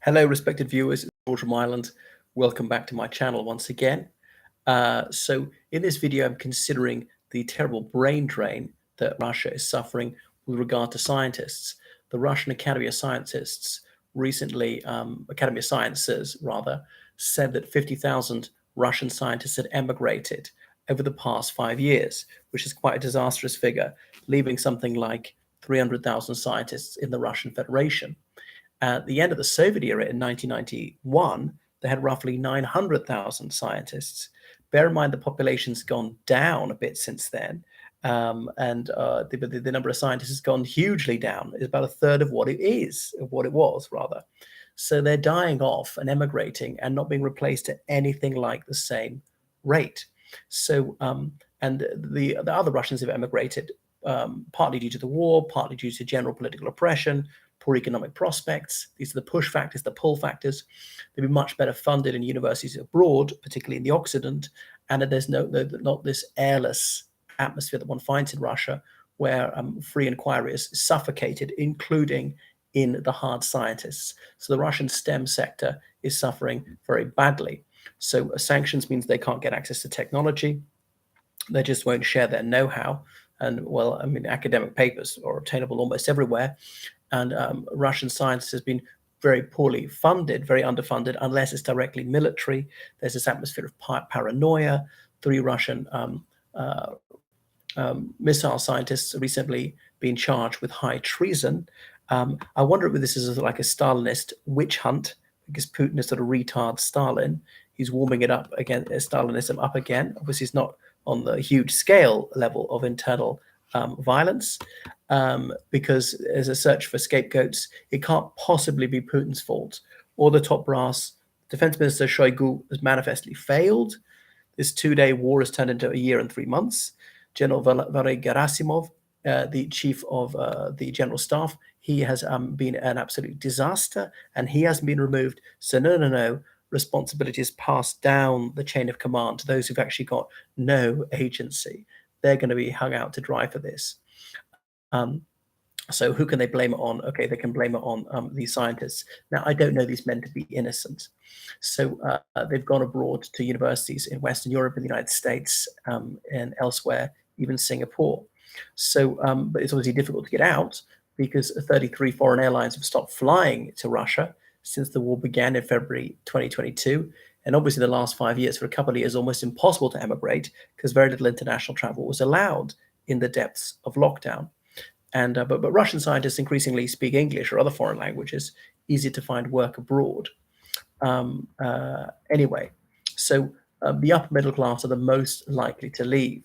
Hello, respected viewers. It's George from Ireland. Welcome back to my channel once again. So in this video, I'm considering the terrible brain drain that Russia is suffering with regard to scientists. The Russian Academy of Scientists recently, Academy of Sciences rather, said that 50,000 Russian scientists had emigrated over the past 5 years, which is quite a disastrous figure, leaving something like 300,000 scientists in the Russian Federation. At the end of the Soviet era in 1991, they had roughly 900,000 scientists. Bear in mind the population's gone down a bit since then, the number of scientists has gone hugely down. It's about a third of what it was, rather. So they're dying off and emigrating and not being replaced at anything like the same rate. So, and the other Russians have emigrated partly due to the war, partly due to general political oppression, poor economic prospects. These are the push factors, the pull factors. They'd be much better funded in universities abroad, particularly in the Occident, and that there's not this airless atmosphere that one finds in Russia, where free inquiry is suffocated, including in the hard scientists. So the Russian STEM sector is suffering very badly. So sanctions means they can't get access to technology. They just won't share their know-how. And well, I mean, academic papers are obtainable almost everywhere. And Russian science has been very poorly funded, very underfunded, unless it's directly military. There's this atmosphere of paranoia. 3 Russian missile scientists have recently been charged with high treason. I wonder if this is like a Stalinist witch hunt, because Putin is sort of retard Stalin. He's warming it up again, Stalinism up again. Obviously, it's not on the huge scale level of internal violence, because there's a search for scapegoats. It can't possibly be Putin's fault or the top brass. Defense Minister Shoigu has manifestly failed. This 2-day war has turned into a year and 3 months. General Valery Gerasimov, the chief of the general staff, he has been an absolute disaster, and he hasn't been removed. So no. Responsibility is passed down the chain of command to those who've actually got no agency. They're going to be hung out to dry for this. So who can they blame it on? Okay, they can blame it on these scientists. Now, I don't know these men to be innocent. So they've gone abroad to universities in Western Europe, in the United States, and elsewhere, even Singapore. So, but it's obviously difficult to get out because 33 foreign airlines have stopped flying to Russia since the war began in February 2022. And obviously the last 5 years, for a couple of years, almost impossible to emigrate because very little international travel was allowed in the depths of lockdown. And but Russian scientists increasingly speak English or other foreign languages, easy to find work abroad. Anyway, so the upper middle class are the most likely to leave,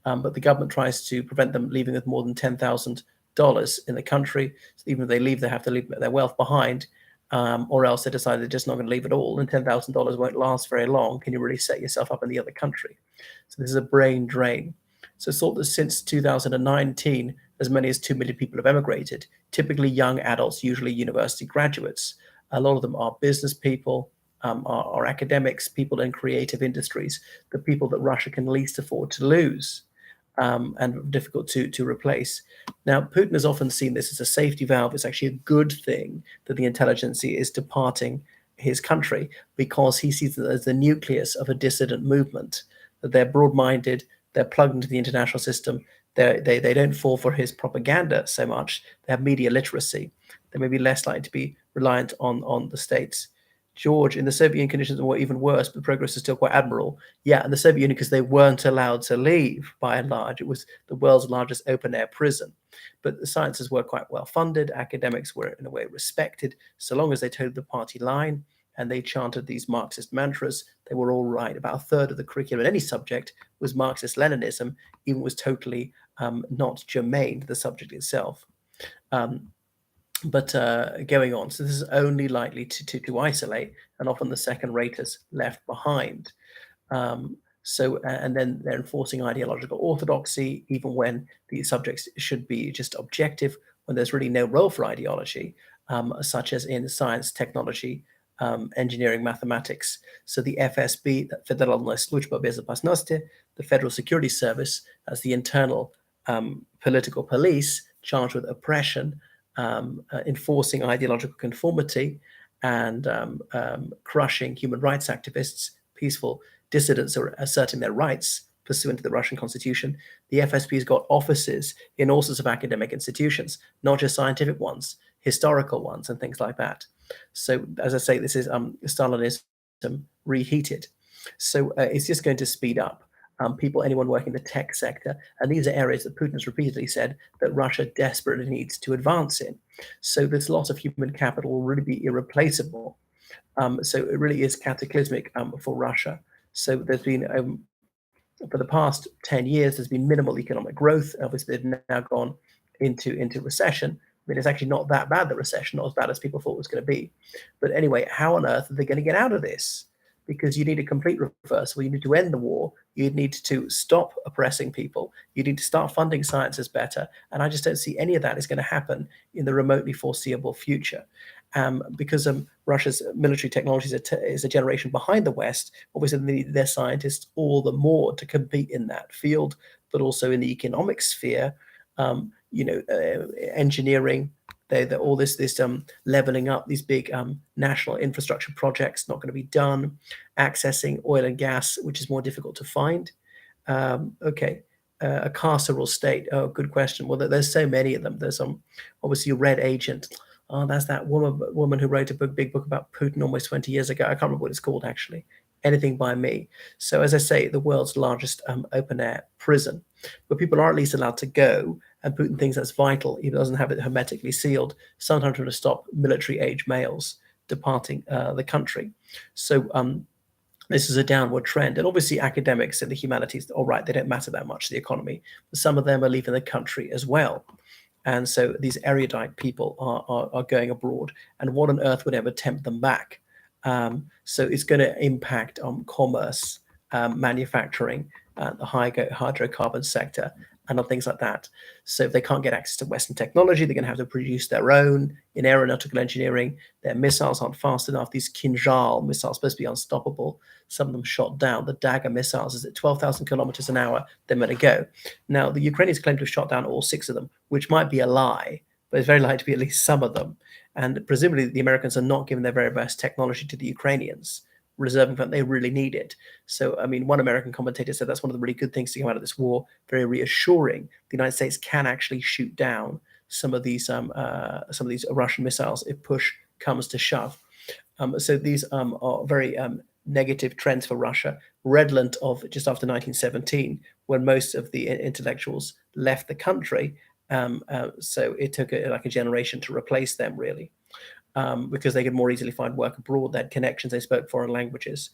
but the government tries to prevent them leaving with more than $10,000 in the country. So even if they leave, they have to leave their wealth behind. Or else they decide they're just not going to leave at all, and $10,000 won't last very long. Can you really set yourself up in the other country? So this is a brain drain. So it's thought that since 2019, as many as 2 million people have emigrated, typically young adults, usually university graduates. A lot of them are business people, are academics, people in creative industries, the people that Russia can least afford to lose. And difficult to replace. Now, Putin has often seen this as a safety valve. It's actually a good thing that the intelligentsia is departing his country because he sees it as the nucleus of a dissident movement, that they're broad-minded, they're plugged into the international system, they don't fall for his propaganda so much, they have media literacy, they may be less likely to be reliant on the states. George, in the Soviet Union conditions were even worse, but progress is still quite admirable. Yeah, in the Soviet Union, because they weren't allowed to leave, by and large. It was the world's largest open-air prison. But the sciences were quite well funded. Academics were, in a way, respected, so long as they toed the party line and they chanted these Marxist mantras. They were all right. About a third of the curriculum in any subject was Marxist-Leninism, even was totally not germane to the subject itself. But going on, so this is only likely to isolate, and often the second raters left behind. And then they're enforcing ideological orthodoxy, even when the subjects should be just objective, when there's really no role for ideology, such as in science, technology, engineering, mathematics. So the FSB, Federalная служба безопасности, the Federal Security Service, as the internal political police charged with oppression, enforcing ideological conformity, and crushing human rights activists, peaceful dissidents are asserting their rights pursuant to the Russian constitution. The FSB has got offices in all sorts of academic institutions, not just scientific ones, historical ones, and things like that. So, as I say, this is Stalinism reheated. So it's just going to speed up. People, anyone working in the tech sector, and these are areas that Putin has repeatedly said that Russia desperately needs to advance in. So this loss of human capital will really be irreplaceable. So it really is cataclysmic for Russia. So there's been for the past 10 years, there's been minimal economic growth. Obviously, they've now gone into recession. I mean, it's actually not that bad, the recession, not as bad as people thought it was going to be. But anyway, how on earth are they going to get out of this? Because you need a complete reversal. You need to end the war. You need to stop oppressing people. You need to start funding sciences better. And I just don't see any of that is going to happen in the remotely foreseeable future. Because Russia's military technology is a generation behind the West. Obviously, they need their scientists all the more to compete in that field, but also in the economic sphere. Engineering, all this leveling up, these big national infrastructure projects not going to be done. Accessing oil and gas, which is more difficult to find. Okay. A carceral state. Oh, good question. Well, there's so many of them. There's obviously a red agent. Oh, that's that woman who wrote a big book about Putin almost 20 years ago. I can't remember what it's called, actually. Anything by Me. So, as I say, the world's largest open-air prison, where people are at least allowed to go, and Putin thinks that's vital. He doesn't have it hermetically sealed, sometimes trying to stop military-age males departing the country. So this is a downward trend. And obviously academics in the humanities, all right, they don't matter that much to the economy, but some of them are leaving the country as well. And so these erudite people are going abroad. And what on earth would ever tempt them back? So it's going to impact on commerce, manufacturing, the hydrocarbon sector, and on things like that. So if they can't get access to Western technology, they're going to have to produce their own in aeronautical engineering. Their missiles aren't fast enough. These Kinjal missiles supposed to be unstoppable. Some of them shot down. The Dagger missiles is at 12,000 kilometers an hour. They're meant to go. Now, the Ukrainians claim to have shot down all 6 of them, which might be a lie, but it's very likely to be at least some of them. And presumably the Americans are not giving their very best technology to the Ukrainians, reserving that they really need it. So, I mean, one American commentator said that's one of the really good things to come out of this war, very reassuring. The United States can actually shoot down some of these Russian missiles if push comes to shove. So these are very negative trends for Russia, redolent of just after 1917, when most of the intellectuals left the country. So it took like a generation to replace them, really. Because they could more easily find work abroad. They had connections, they spoke foreign languages.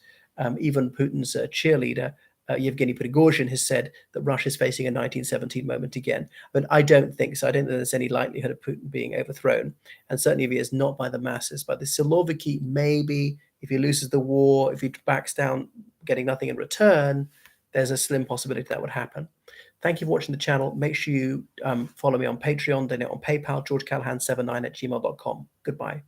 Even Putin's cheerleader, Yevgeny Prigozhin, has said that Russia is facing a 1917 moment again. But I don't think so. I don't think there's any likelihood of Putin being overthrown. And certainly if he is not by the masses, by the Siloviki, maybe if he loses the war, if he backs down, getting nothing in return, there's a slim possibility that would happen. Thank you for watching the channel. Make sure you follow me on Patreon, donate on PayPal, georgecallahan79@gmail.com. Goodbye.